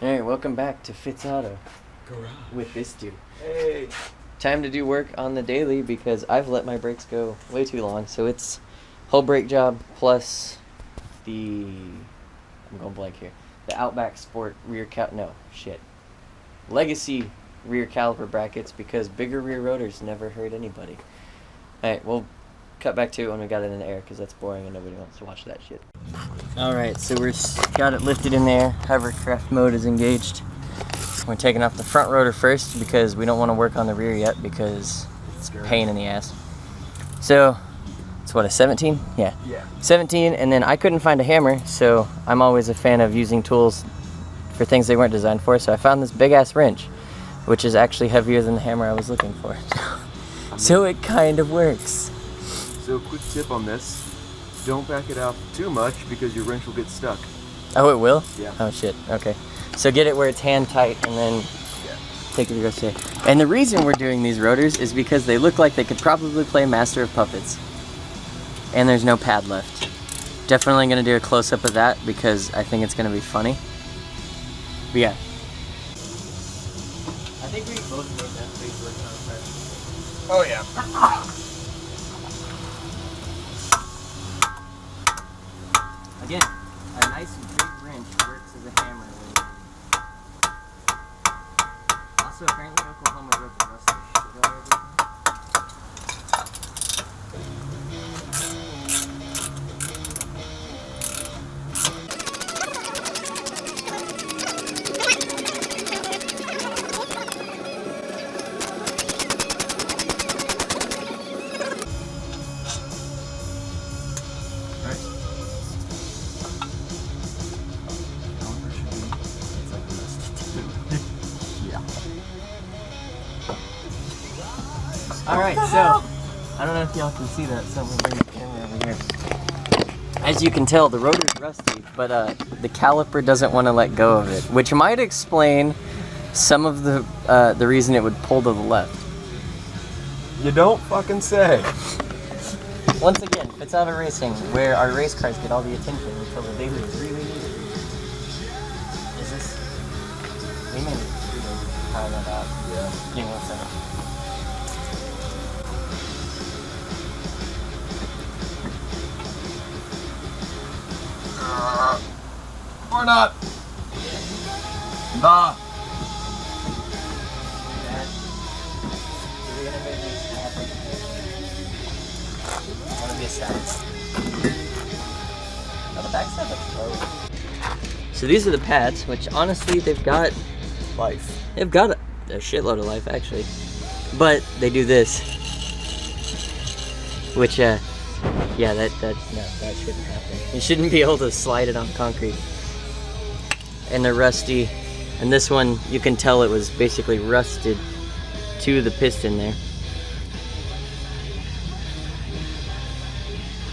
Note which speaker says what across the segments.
Speaker 1: Alright, welcome back to Fitz Auto
Speaker 2: Garage.
Speaker 1: with this dude.
Speaker 2: Hey.
Speaker 1: Time to do work on the daily because I've let my brakes go way too long. So it's whole brake job plus the, I'm going blank here, the Outback Sport rear Legacy rear caliper brackets because bigger rear rotors never hurt anybody. Alright, we'll cut back to it when we got it in the air because that's boring and nobody wants to watch that shit. Alright, so we've got it lifted in there. Hovercraft mode is engaged. We're taking off the front rotor first because we don't want to work on the rear yet because it's a pain in the ass. So, it's what, a 17? Yeah. 17, and then I couldn't find a hammer, so I'm always a fan of using tools for things they weren't designed for, so I found this big-ass wrench, which is actually heavier than the hammer I was looking for. So it kind of works.
Speaker 2: So quick tip on this, don't back it out too much because your wrench will get stuck.
Speaker 1: Oh, it will?
Speaker 2: Yeah.
Speaker 1: Oh shit, okay. So get it where it's hand tight and then take it to go stay. And the reason we're doing these rotors is because they look like they could probably play Master of Puppets. And there's no pad left. Definitely gonna do a close-up of that because I think it's gonna be funny. But yeah. I think we both made that face work on
Speaker 2: Oh yeah.
Speaker 1: Again, a nice big wrench works as a hammer. Also, apparently Oklahoma wrote the rest of the shit out of everything. Alright, so, I don't know if y'all can see that, so I'm going to bring the camera over here. As you can tell, the rotor's rusty, but the caliper doesn't want to let go of it, which might explain some of the reason it would pull to the left.
Speaker 2: You don't fucking say.
Speaker 1: Once again, Fitz Auto Racing, where our race cars get all the attention until the daily really need it. Is this? We may need to try that out.
Speaker 2: Yeah.
Speaker 1: Give me 1 second.
Speaker 2: Or not. Nah. So these are the pads, which honestly they've got Life.
Speaker 1: They've got a shitload of life actually, but they do this, which yeah, that shouldn't happen. You shouldn't be able to slide it on concrete. And they're rusty, and this one you can tell it was basically rusted to the piston there.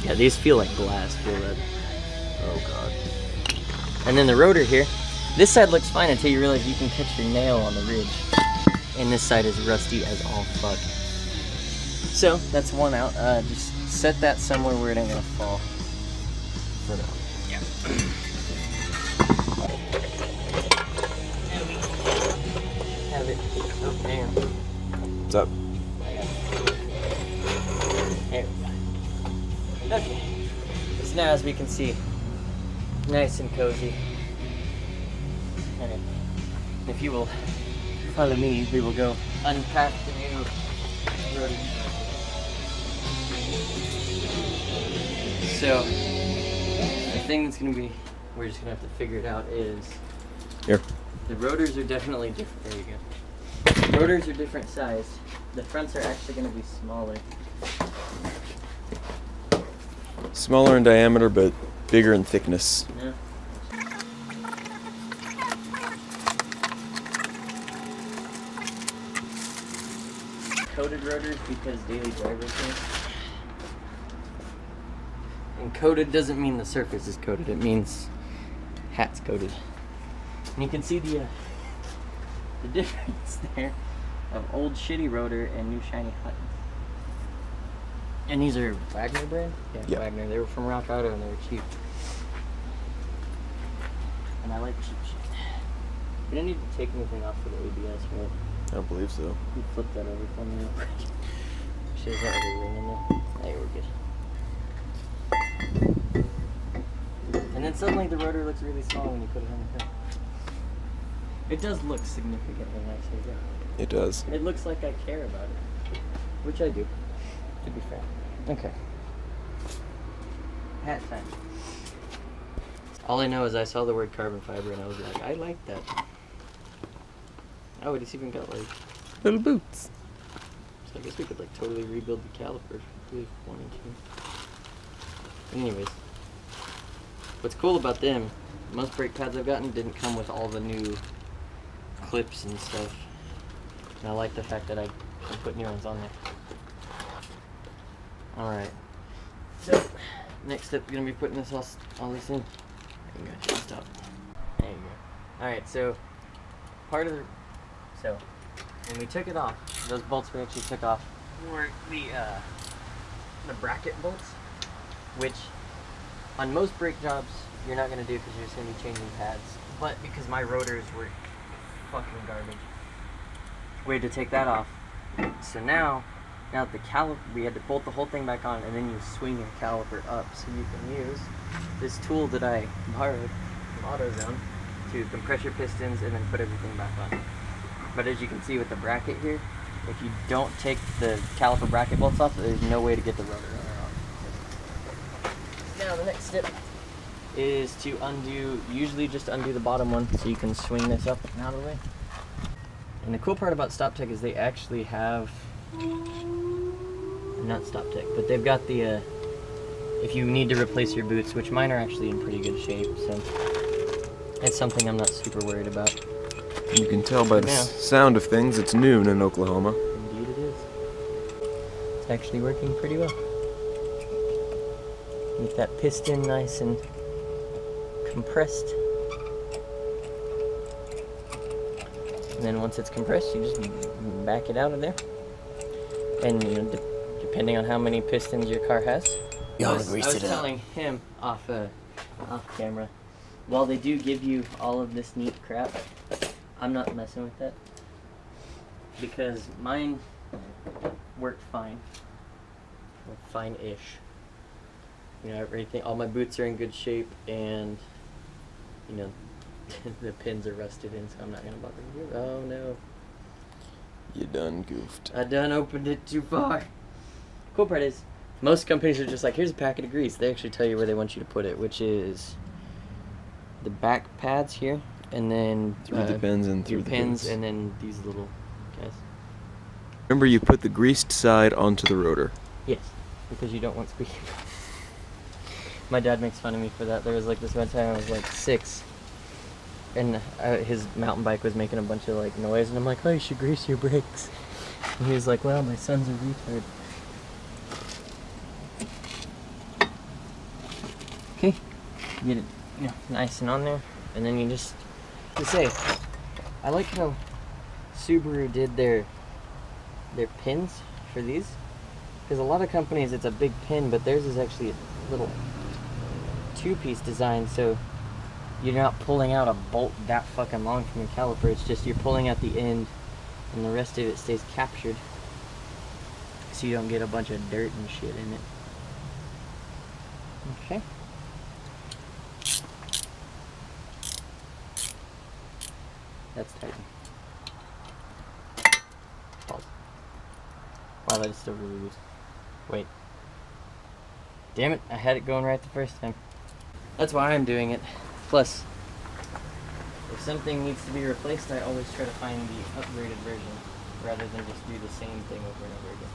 Speaker 1: Yeah, these feel like glass. Feel that?
Speaker 2: Oh god.
Speaker 1: And then the rotor here, this side looks fine until you realize you can catch your nail on the ridge. And this side is rusty as all fuck. So, that's one out. Just set that somewhere where it ain't gonna fall. For now. Yeah. Have it. Oh, damn.
Speaker 2: What's up?
Speaker 1: There we go. Okay. So now, as we can see, nice and cozy. Alright. If you will follow me, we will go unpack the new rotor. So, the thing that's going to be, we're just going to have to figure it out is,
Speaker 2: Here.
Speaker 1: The rotors are definitely different. There you go. The rotors are different size. The fronts are actually going to be smaller.
Speaker 2: Smaller in diameter, but bigger in thickness.
Speaker 1: Yeah. Coated rotors because daily drivers here. And coated doesn't mean the surface is coated, it means hat's coated. And you can see the difference there of old shitty rotor and new shiny hot. And these are Wagner brand? Yeah, Wagner. They were from Rock Auto and they were cheap. And I like cheap shit. You don't need to take anything off for the ABS, right?
Speaker 2: I don't believe so.
Speaker 1: You flip that over for me real quick. Shit, is that like a ring in there? There, we're good. And then suddenly the rotor looks really small when you put it on the car. It does look significantly nicer, yeah.
Speaker 2: It does.
Speaker 1: It looks like I care about it. Which I do, to be fair. Okay. Hat time. All I know is I saw the word carbon fiber and I was like, I like that. Oh, it's even got like
Speaker 2: Little boots.
Speaker 1: So I guess we could like totally rebuild the caliper if we wanted to. Anyways, what's cool about them, most brake pads I've gotten didn't come with all the new clips and stuff. And I like the fact that I can put new ones on there. Alright. So, next step, we're going to be putting all this in. There you go, stop. There you go. Alright, so, when we took it off, those bolts we actually took off were the bracket bolts, which on most brake jobs you're not going to do because you're just going to be changing pads. But because my rotors were fucking garbage, we had to take that off. So now the caliper, we had to bolt the whole thing back on, and then you swing your caliper up so you can use this tool that I borrowed from AutoZone to compress your pistons and then put everything back on. But as you can see with the bracket here, if you don't take the caliper bracket bolts off, there's no way to get the rotor off. Now the next step is to usually just undo the bottom one so you can swing this up and out of the way. And the cool part about StopTech is they actually have, not StopTech, but they've got the, if you need to replace your boots, which mine are actually in pretty good shape, so it's something I'm not super worried about.
Speaker 2: You can tell by the sound of things, it's noon in Oklahoma.
Speaker 1: Indeed it is. It's actually working pretty well. Get that piston nice and compressed. And then once it's compressed, you just back it out of there. And you know, depending on how many pistons your car has. I was telling him off camera, while they do give you all of this neat crap, I'm not messing with that because mine worked fine, or fine-ish. You know, everything, all my boots are in good shape, and you know, the pins are rusted in, so I'm not gonna bother you. Oh no!
Speaker 2: You done goofed.
Speaker 1: I done opened it too far. Cool part is, most companies are just like, here's a packet of grease. They actually tell you where they want you to put it, which is the back pads here. And then
Speaker 2: through the pins and through the pins,
Speaker 1: and then these little guys.
Speaker 2: Remember, you put the greased side onto the rotor.
Speaker 1: Yes, because you don't want squeaky. My dad makes fun of me for that. There was like this one time I was like 6, and his mountain bike was making a bunch of like noise, and I'm like, oh, you should grease your brakes. And he was like, well, my son's a retard. Okay, get it, you know, nice and on there, and then you just. To say, I like how Subaru did their pins for these, because a lot of companies it's a big pin, but theirs is actually a little 2-piece design, so you're not pulling out a bolt that fucking long from your caliper. It's just you're pulling out the end, and the rest of it stays captured, so you don't get a bunch of dirt and shit in it. Okay. That's tight. Pause. Wow, that is still really loose. Wait. Damn it, I had it going right the first time. That's why I'm doing it. Plus, if something needs to be replaced, I always try to find the upgraded version, rather than just do the same thing over and over again.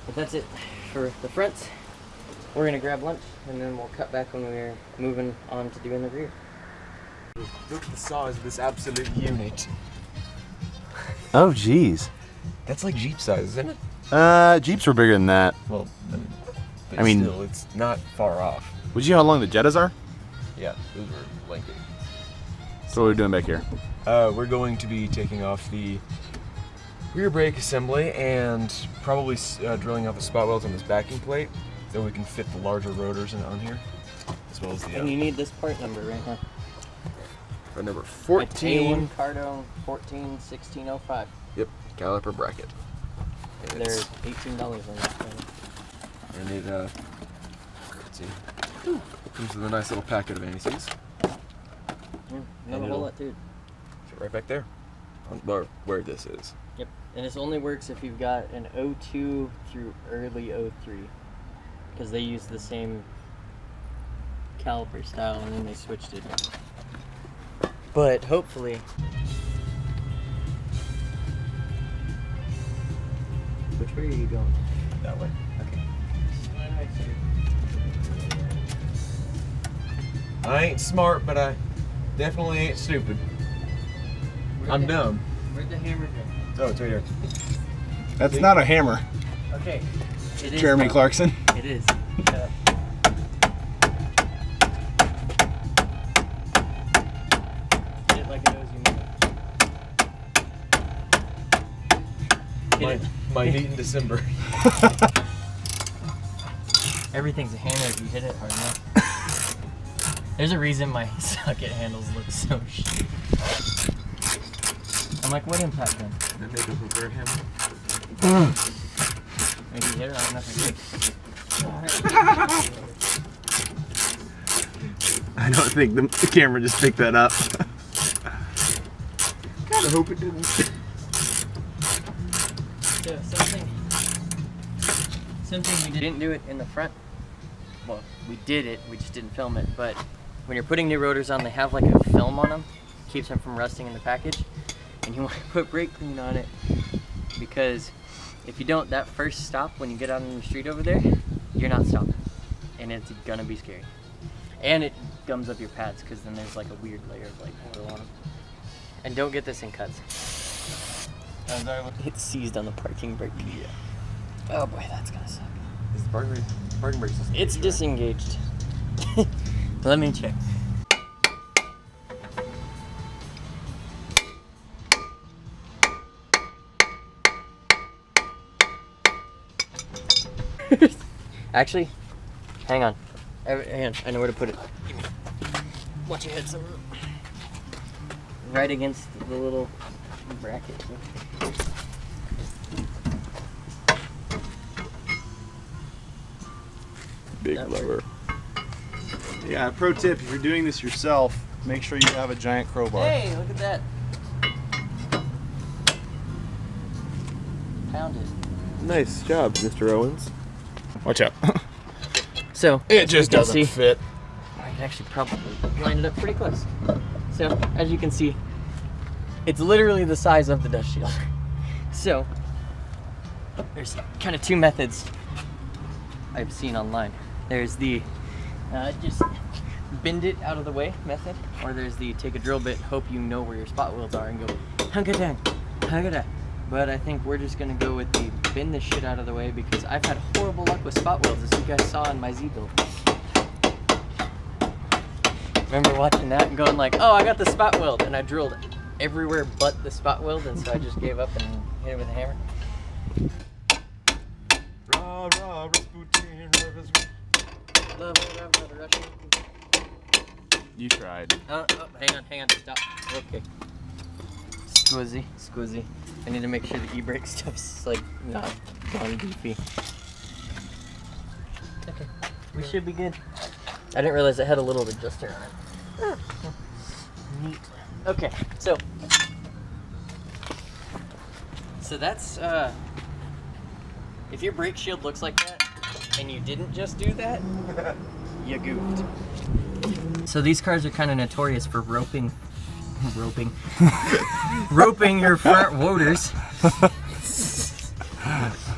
Speaker 1: But that's it for the front. We're gonna grab lunch, and then we'll cut back when we're moving on to doing the rear.
Speaker 2: Look at the size of this absolute unit.
Speaker 3: Oh, jeez.
Speaker 2: That's like Jeep size, isn't it?
Speaker 3: Jeeps were bigger than that.
Speaker 2: Well, but
Speaker 3: I mean,
Speaker 2: still, it's not far off.
Speaker 3: would you know how long the Jettas are?
Speaker 2: Yeah, those were lengthy.
Speaker 3: So what are we doing back here?
Speaker 2: We're going to be taking off the rear brake assembly and probably drilling out the spot welds on this backing plate so we can fit the larger rotors on here, as well as the.
Speaker 1: And you need this part number right now.
Speaker 2: Rod number
Speaker 1: A
Speaker 2: 14.
Speaker 1: Cardo 141605.
Speaker 2: Yep, caliper bracket. And
Speaker 1: They're
Speaker 2: it's-
Speaker 1: $18 on that.
Speaker 2: And it, let's see. It comes with a nice little packet of anti-seize.
Speaker 1: Not a whole lot, dude.
Speaker 2: Fit right back there. Where this is.
Speaker 1: Yep, and this only works if you've got an 02 through early 03, because they use the same caliper style and then they switched it. But hopefully, which way are you going?
Speaker 2: That way.
Speaker 1: Okay.
Speaker 2: I ain't smart, but I definitely ain't stupid. I'm dumb.
Speaker 1: Where'd the hammer go?
Speaker 2: Oh, it's right here.
Speaker 3: That's not a hammer,
Speaker 1: Okay. It is
Speaker 3: Jeremy
Speaker 1: though.
Speaker 3: Clarkson.
Speaker 1: It is. Shut up. Hit it like it knows you know. Hit it.
Speaker 2: My meet in December.
Speaker 1: Everything's a hammer if you hit it hard enough. There's a reason my socket handles look so shit. I'm like, what impact gun?
Speaker 2: Then make a hooker hammer.
Speaker 1: Maybe you hit it hard enough
Speaker 3: I don't think the camera just picked that up.
Speaker 2: Kinda hope it didn't.
Speaker 1: So something we didn't do it in the front. Well, we did it, we just didn't film it, but when you're putting new rotors on, they have like a film on them, keeps them from rusting in the package, and you want to put brake clean on it, because if you don't, that first stop when you get out on the street over there, you're not stopping, and it's gonna be scary. And it gums up your pads, because then there's like a weird layer of like oil on them. And don't get this in cuts. It's seized on the parking brake. Yeah. Oh boy, that's gonna suck.
Speaker 2: Is the parking brake system?
Speaker 1: It's disengaged. Let me check. Actually, hang on. Hang on, I know where to put it. Watch your head, some right against the little bracket.
Speaker 3: Big
Speaker 1: That
Speaker 3: lever.
Speaker 4: Yeah, pro tip, if you're doing this yourself, make sure you have a giant crowbar.
Speaker 1: Hey, look at that. Pound it.
Speaker 2: Nice job, Mr. Owens.
Speaker 3: Watch out.
Speaker 1: So,
Speaker 3: It just
Speaker 1: as you can
Speaker 3: doesn't
Speaker 1: see,
Speaker 3: fit.
Speaker 1: I can actually probably line it up pretty close. So, as you can see, it's literally the size of the dust shield. So, there's kind of two methods I've seen online. There's the just bend it out of the way method, or there's the take a drill bit, hope you know where your spot welds are, and go hunka-dang, hunka-da. But I think we're just gonna go with the bend the shit out of the way, because I've had horrible luck with spot welds, as you guys saw in my Z build. Remember watching that and going like, oh, I got the spot weld, and I drilled everywhere but the spot weld, and so I just gave up and hit it with a hammer.
Speaker 2: Rah, rah, Rasputin,
Speaker 3: You tried.
Speaker 1: Oh, hang on, stop. Okay. Squizzy. I need to make sure the e-brake stuff's like not gone goofy. Okay, we should be good. I didn't realize it had a little adjuster on it. Neat. Okay, so that's if your brake shield looks like that and you didn't just do that, you goofed. So these cars are kind of notorious for roping your front rotors.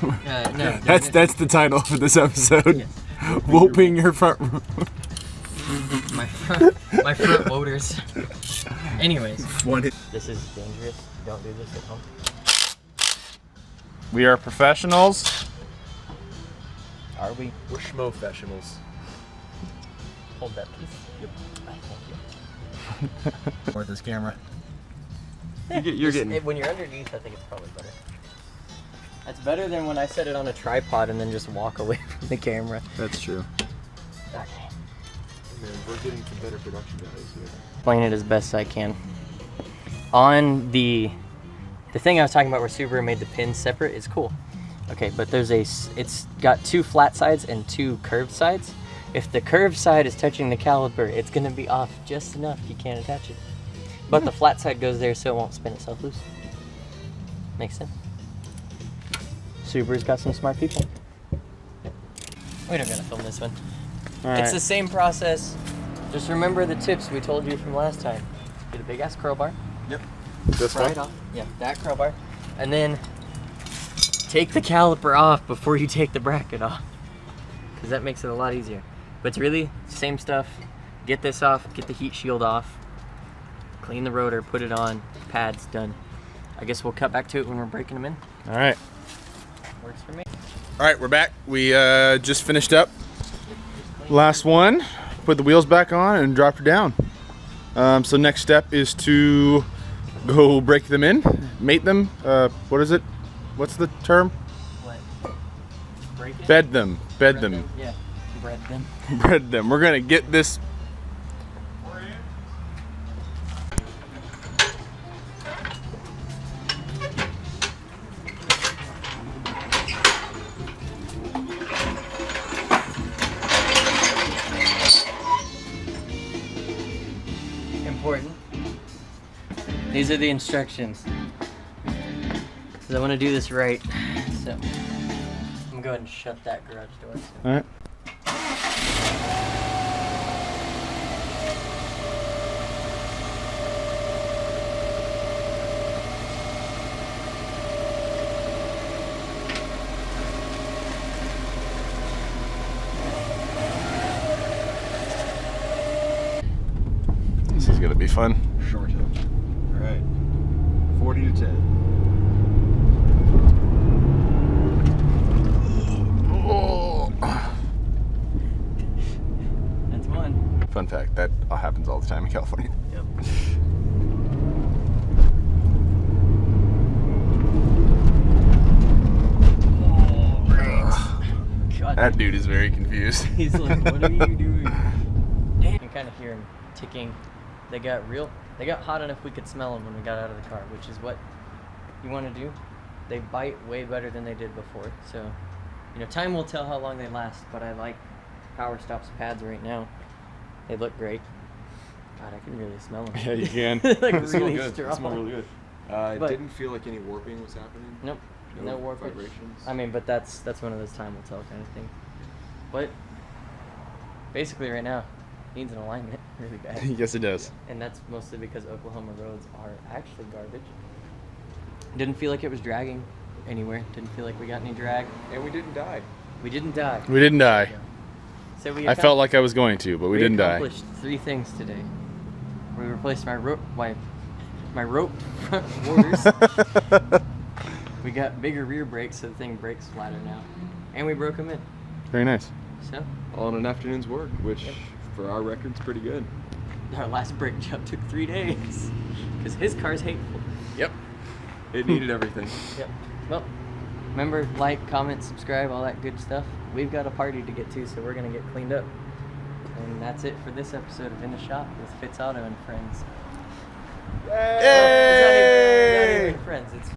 Speaker 1: No,
Speaker 3: That's the title for this episode.
Speaker 1: Yes.
Speaker 3: Whooping your front.
Speaker 1: my front motors. Anyways,
Speaker 3: One.
Speaker 1: this is dangerous. Don't do this at home.
Speaker 3: We are professionals.
Speaker 1: Are we?
Speaker 2: We're schmo-fashionals.
Speaker 1: Hold that, please.
Speaker 2: Yep.
Speaker 1: Thank you.
Speaker 3: Or this camera.
Speaker 2: You're getting.
Speaker 1: When you're underneath, I think it's probably better. That's better than when I set it on a tripod and then just walk away from the camera.
Speaker 3: That's true.
Speaker 1: Okay.
Speaker 2: man. We're getting some better production values here.
Speaker 1: Explain it as best I can. On the thing I was talking about where Subaru made the pins separate is cool. Okay, but it's got 2 flat sides and 2 curved sides. If the curved side is touching the caliper, it's gonna be off just enough. You can't attach it. But the flat side goes there so it won't spin itself loose. Makes sense. Subaru's got some smart people. We don't gotta film this one. It's the same process. Just remember the tips we told you from last time. Get a big ass crowbar.
Speaker 2: Yep. This one?
Speaker 1: Right off. Yeah, that crowbar. And then take the caliper off before you take the bracket off. Because that makes it a lot easier. But it's really same stuff. Get this off, get the heat shield off, clean the rotor, put it on, pads, done. I guess we'll cut back to it when we're breaking them in.
Speaker 3: All right.
Speaker 1: Works for me.
Speaker 3: All right, we're back. We just finished up. Last one. Put the wheels back on and dropped her down. So next step is to go break them in, mate them. What is it? What's the term?
Speaker 1: What? Break it?
Speaker 3: Bed them. Bed them.
Speaker 1: Yeah. Bread them.
Speaker 3: Bread them. We're gonna get this.
Speaker 1: Important. These are the instructions. Because I want to do this right. So I'm gonna go ahead and shut that garage door.
Speaker 3: All right. This is gonna be fun.
Speaker 2: Short hill. All right. 40 to 10.
Speaker 1: That's one.
Speaker 3: Fun fact, that happens all the time in California.
Speaker 1: Yep. God,
Speaker 3: That dude is very confused.
Speaker 1: he's like, what are you doing? Damn. You can kind of hear him ticking. They got hot enough we could smell them when we got out of the car, which is what you want to do. They bite way better than they did before. So, you know, time will tell how long they last, but I like Power Stop's pads right now. They look great. God, I can really smell them.
Speaker 3: Yeah, you can.
Speaker 1: They're like
Speaker 2: They smell
Speaker 1: really
Speaker 2: good. They
Speaker 1: strong.
Speaker 2: smell really good. It
Speaker 1: But-
Speaker 2: didn't feel like any warping was happening.
Speaker 1: Nope. No warpage.
Speaker 2: vibrations.
Speaker 1: I mean, but that's one of those time will tell kind of thing. But basically right now, needs an alignment really bad.
Speaker 3: Yes, it does.
Speaker 1: And that's mostly because Oklahoma roads are actually garbage. Didn't feel like it was dragging anywhere. Didn't feel like we got any drag.
Speaker 2: And we didn't die.
Speaker 1: We didn't die.
Speaker 3: We didn't die.
Speaker 1: So we
Speaker 3: I felt like I was going to, but we didn't die.
Speaker 1: accomplished 3 things today. We replaced my rope front quarters. We got bigger rear brakes, so the thing brakes flatter now. And we broke them in.
Speaker 3: Very nice.
Speaker 1: So
Speaker 2: All in an afternoon's work, which
Speaker 1: Yep.
Speaker 2: for our record's pretty good.
Speaker 1: our last brake job took 3 days. Because his car's hateful.
Speaker 2: Yep. It needed everything.
Speaker 1: Yep. Well, remember, like, comment, subscribe, all that good stuff. We've got a party to get to, so we're going to get cleaned up. And that's it for this episode of In the Shop with Fitz Auto and Friends.
Speaker 3: Yay!
Speaker 1: It's not even friends. It's